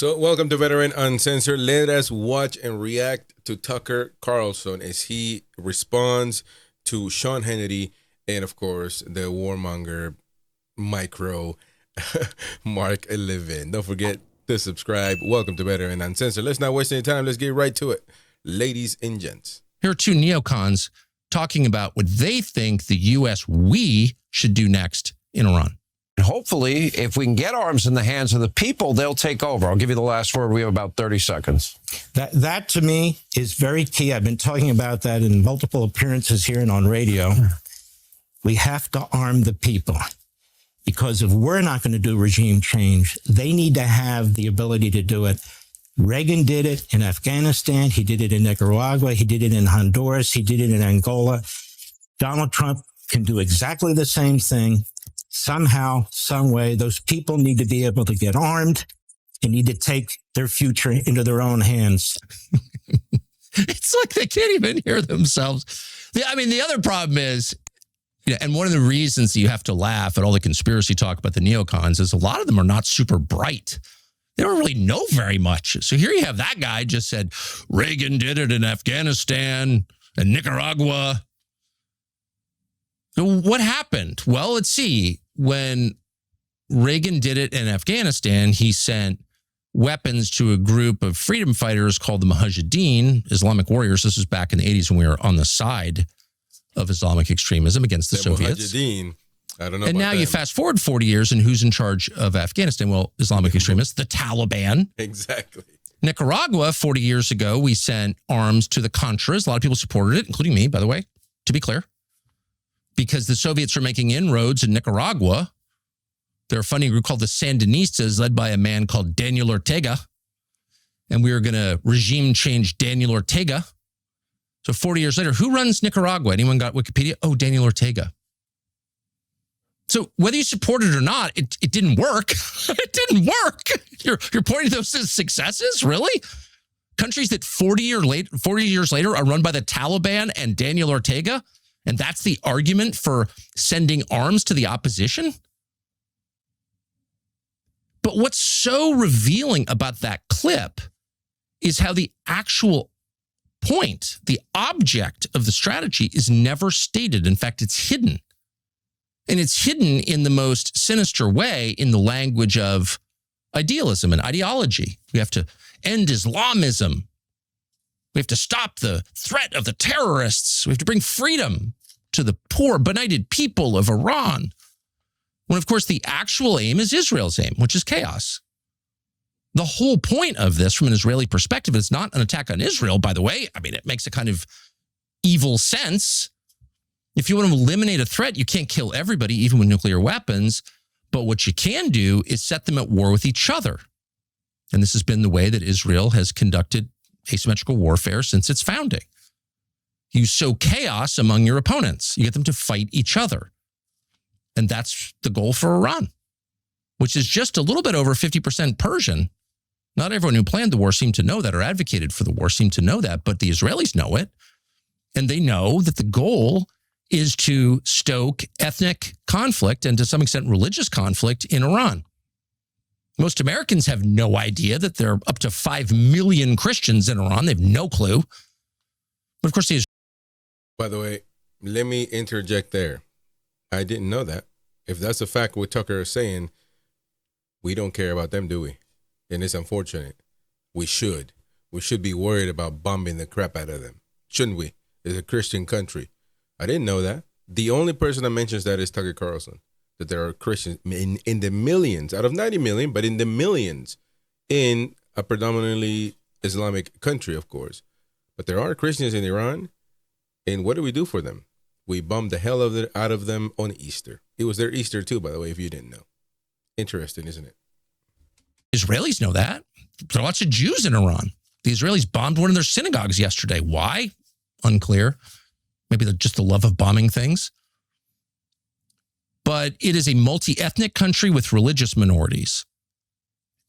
So, welcome to Veteran Uncensored. Let us watch and react to Tucker Carlson as he responds to Sean Hannity and, of course, the warmonger micro Mark Levin. Don't forget to subscribe. Welcome to Veteran Uncensored. Let's not waste any time. Let's get right to it. Ladies and gents. Here are two neocons talking about what they think the U.S. we should do next in Iran. Hopefully, if we can get arms in the hands of the people, they'll take over. I'll give you the last word. We have about 30 seconds. That to me is very key. I've been talking about that in multiple appearances here and on radio. We have to arm the people, because if we're not going to do regime change, they need to have the ability to do it. Reagan did it in Afghanistan. He did it in Nicaragua. He did it in Honduras. He did it in Angola. Donald Trump can do exactly the same thing. Somehow, some way, those people need to be able to get armed and need to take their future into their own hands. It's like they can't even hear themselves. The other problem is, and one of the reasons that you have to laugh at all the conspiracy talk about the neocons is a lot of them are not super bright. They don't really know very much. So here you have that guy just said, Reagan did it in Afghanistan and Nicaragua. So what happened? Well, let's see. When Reagan did it in Afghanistan, he sent weapons to a group of freedom fighters called the Mujahideen, Islamic warriors. This was back in the 80s when we were on the side of Islamic extremism against the Soviets. Mujahideen. I don't know. And now you fast forward 40 years, and who's in charge of Afghanistan? Well, Islamic extremists, the Taliban. Exactly. Nicaragua, 40 years ago, we sent arms to the Contras. A lot of people supported it, including me, by the way, to be clear. Because the Soviets are making inroads in Nicaragua. They're a funny group called the Sandinistas, led by a man called Daniel Ortega. And we were going to regime change Daniel Ortega. So 40 years later, who runs Nicaragua? Anyone got Wikipedia? Oh, Daniel Ortega. So whether you support it or not, it didn't work. It didn't work. You're pointing to those as successes? Really? Countries that 40 years later are run by the Taliban and Daniel Ortega? And that's the argument for sending arms to the opposition? But what's so revealing about that clip is how the actual point, the object of the strategy is never stated. In fact, it's hidden. And it's hidden in the most sinister way in the language of idealism and ideology. We have to end Islamism. We have to stop the threat of the terrorists. We have to bring freedom to the poor, benighted people of Iran. When, of course, the actual aim is Israel's aim, which is chaos. The whole point of this, from an Israeli perspective, is not an attack on Israel, by the way. I mean, it makes a kind of evil sense. If you want to eliminate a threat, you can't kill everybody, even with nuclear weapons. But what you can do is set them at war with each other. And this has been the way that Israel has conducted asymmetrical warfare since its founding. You sow chaos among your opponents. You get them to fight each other. And that's the goal for Iran, which is just a little bit over 50% Persian. Not everyone who planned the war seemed to know that or advocated for the war seemed to know that, but the Israelis know it. And they know that the goal is to stoke ethnic conflict and to some extent religious conflict in Iran. Most Americans have no idea that there are up to 5 million Christians in Iran. They have no clue. But of course, by the way, let me interject there. I didn't know that. If that's a fact what Tucker is saying, we don't care about them, do we? And it's unfortunate. We should. We should be worried about bombing the crap out of them. Shouldn't we? It's a Christian country. I didn't know that. The only person that mentions that is Tucker Carlson, that there are Christians in the millions, out of 90 million, but in the millions in a predominantly Islamic country, of course. But there are Christians in Iran. And what do we do for them? We bombed the hell out of them on Easter. It was their Easter too, by the way, if you didn't know. Interesting, isn't it? Israelis know that. There are lots of Jews in Iran. The Israelis bombed one of their synagogues yesterday. Why? Unclear. Maybe just the love of bombing things. But it is a multi-ethnic country with religious minorities.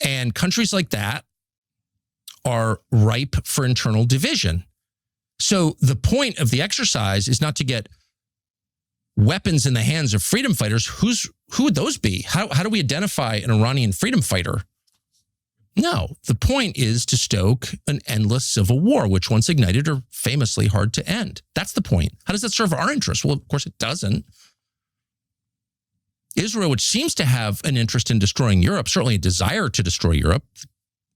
And countries like that are ripe for internal division. So the point of the exercise is not to get weapons in the hands of freedom fighters. Who would those be? How do we identify an Iranian freedom fighter? No, the point is to stoke an endless civil war, which once ignited are famously hard to end. That's the point. How does that serve our interests? Well, of course it doesn't. Israel, which seems to have an interest in destroying Europe, certainly a desire to destroy Europe. The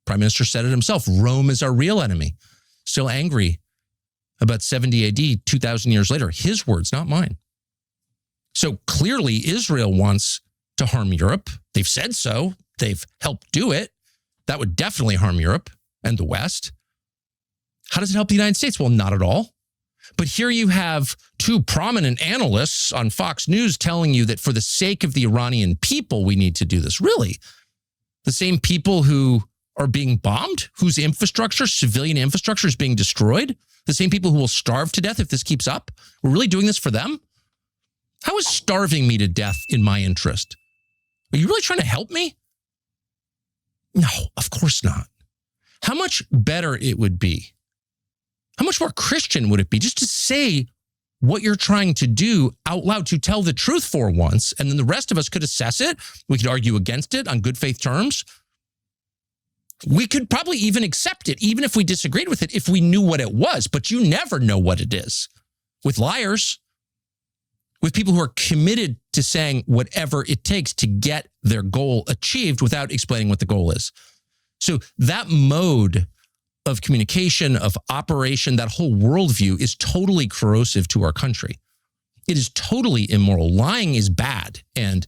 Prime Minister said it himself. Rome is our real enemy. Still angry about 70 AD, 2,000 years later. His words, not mine. So clearly Israel wants to harm Europe. They've said so. They've helped do it. That would definitely harm Europe and the West. How does it help the United States? Well, not at all. But here you have two prominent analysts on Fox News telling you that for the sake of the Iranian people, we need to do this. Really? The same people who are being bombed, whose infrastructure, civilian infrastructure, is being destroyed? The same people who will starve to death if this keeps up? We're really doing this for them? How is starving me to death in my interest? Are you really trying to help me? No, of course not. How much better it would be, how much more Christian would it be just to say what you're trying to do out loud, to tell the truth for once, and then the rest of us could assess it. We could argue against it on good faith terms. We could probably even accept it, even if we disagreed with it, if we knew what it was. But you never know what it is. With liars, with people who are committed to saying whatever it takes to get their goal achieved without explaining what the goal is. So that mode of communication, of operation, that whole worldview is totally corrosive to our country. It is totally immoral. Lying is bad. And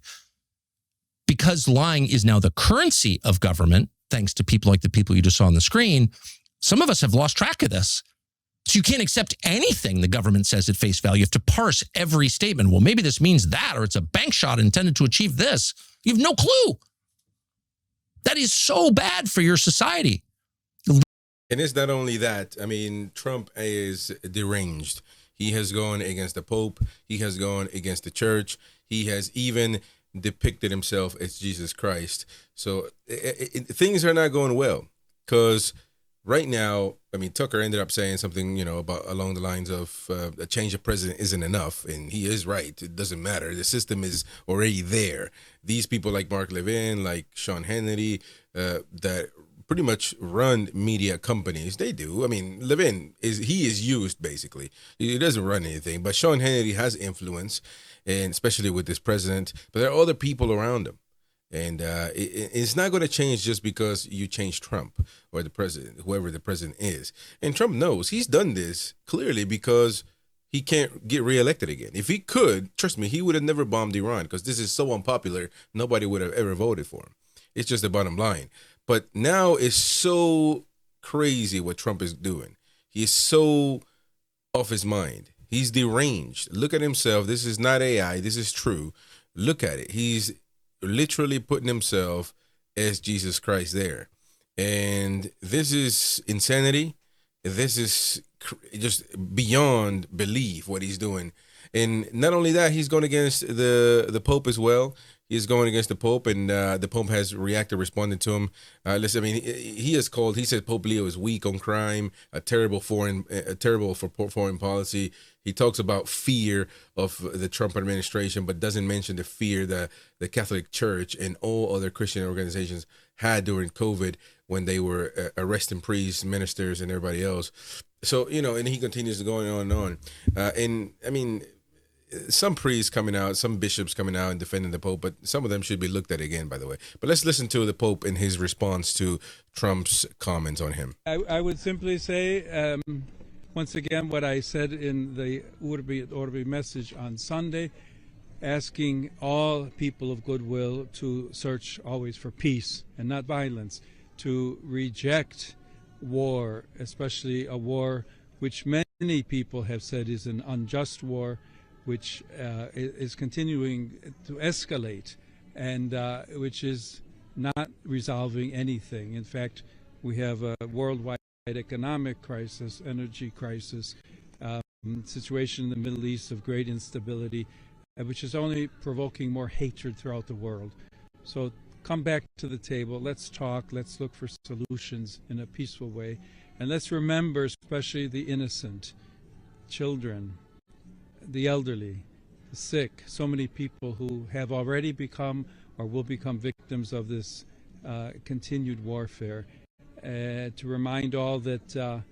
because lying is now the currency of government, thanks to people like the people you just saw on the screen, some of us have lost track of this. So you can't accept anything the government says at face value. You have to parse every statement. Well, maybe this means that, or it's a bank shot intended to achieve this. You have no clue. That is so bad for your society. And it's not only that. I mean, Trump is deranged. He has gone against the Pope. He has gone against the church. He has even depicted himself as Jesus Christ. So things are not going well because right now, I mean, Tucker ended up saying something, about along the lines of a change of president isn't enough. And he is right. It doesn't matter. The system is already there. These people like Mark Levin, like Sean Hannity, that pretty much run media companies. They do. I mean, Levin is used basically. He doesn't run anything, but Sean Hannity has influence, and especially with this president. But there are other people around him, and it's not going to change just because you change Trump or the president, whoever the president is. And Trump knows he's done this clearly because he can't get reelected again. If he could, trust me, he would have never bombed Iran because this is so unpopular. Nobody would have ever voted for him. It's just the bottom line. But now it's so crazy what Trump is doing. He is so off his mind. He's deranged. Look at himself. This is not AI. This is true. Look at it. He's literally putting himself as Jesus Christ there. And this is insanity. This is just beyond belief what he's doing. And not only that, he's going against the Pope as well. He's going against the Pope, and the Pope has responded to him. Listen, I mean, he said Pope Leo is weak on crime, terrible for foreign policy. He talks about fear of the Trump administration, but doesn't mention the fear that the Catholic Church and all other Christian organizations had during COVID when they were arresting priests, ministers, and everybody else. So, and he continues to go on and on. And I mean, some priests coming out, some bishops coming out and defending the Pope, but some of them should be looked at again, by the way. But let's listen to the Pope in his response to Trump's comments on him. I would simply say, once again, what I said in the Urbi et Orbi message on Sunday, asking all people of goodwill to search always for peace and not violence, to reject war, especially a war which many people have said is an unjust war, which is continuing to escalate and which is not resolving anything. In fact, we have a worldwide economic crisis, energy crisis, situation in the Middle East of great instability, which is only provoking more hatred throughout the world. So come back to the table. Let's talk. Let's look for solutions in a peaceful way. And let's remember especially the innocent, children, the elderly, the sick, so many people who have already become or will become victims of this continued warfare. To remind all that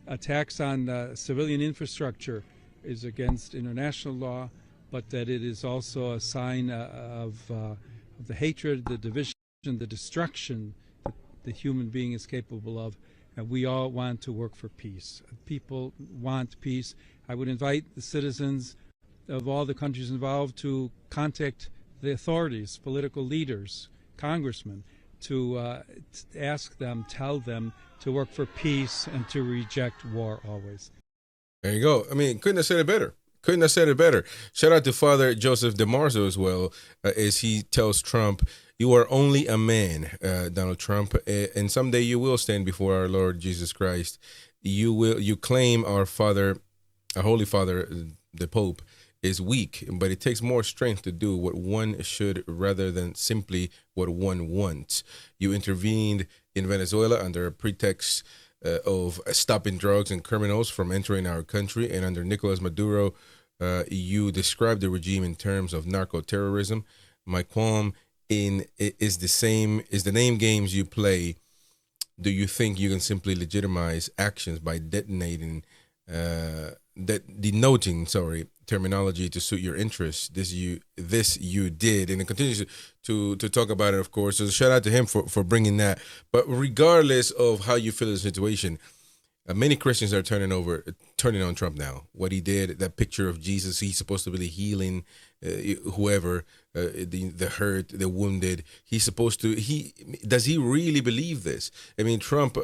attacks on civilian infrastructure is against international law, but that it is also a sign of the hatred, the division, the destruction that the human being is capable of. And we all want to work for peace. People want peace. I would invite the citizens of all the countries involved to contact the authorities, political leaders, congressmen, to ask them, tell them to work for peace and to reject war always. There you go. I mean, couldn't have said it better. Couldn't have said it better. Shout out to Father Joseph DeMarzo as well, as he tells Trump, "You are only a man, Donald Trump, and someday you will stand before our Lord Jesus Christ. You claim our Father, our Holy Father, the Pope, is weak, but it takes more strength to do what one should rather than simply what one wants. You intervened in Venezuela under a pretext of stopping drugs and criminals from entering our country, and under Nicolas Maduro, you described the regime in terms of narco-terrorism. My qualm is the name games you play. Do you think you can simply legitimize actions by denoting terminology to suit your interests? This you did, and it continues to talk about it, of course. So shout out to him for bringing that. But regardless of how you feel the situation, many Christians are turning on Trump now. What he did, that picture of Jesus, he's supposed to be healing whoever, the hurt, the wounded. He's supposed to. Does he really believe this? I mean, Trump,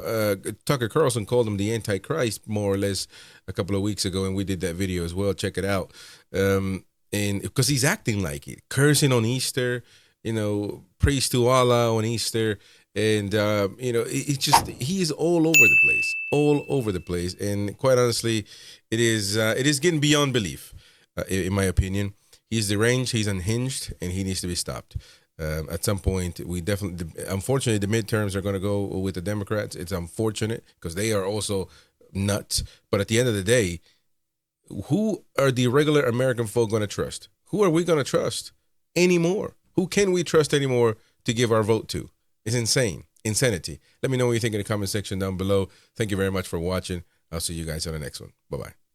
Tucker Carlson called him the Antichrist more or less a couple of weeks ago, and we did that video as well. Check it out. And because he's acting like it, cursing on Easter, praise to Allah on Easter. And, he is all over the place. And quite honestly, it is getting beyond belief, in my opinion. He's deranged, he's unhinged, and he needs to be stopped. At some point, unfortunately, the midterms are going to go with the Democrats. It's unfortunate because they are also nuts. But at the end of the day, who are the regular American folk going to trust? Who are we going to trust anymore? Who can we trust anymore to give our vote to? It's insanity. Let me know what you think in the comment section down below. Thank you very much for watching. I'll see you guys on the next one. Bye-bye.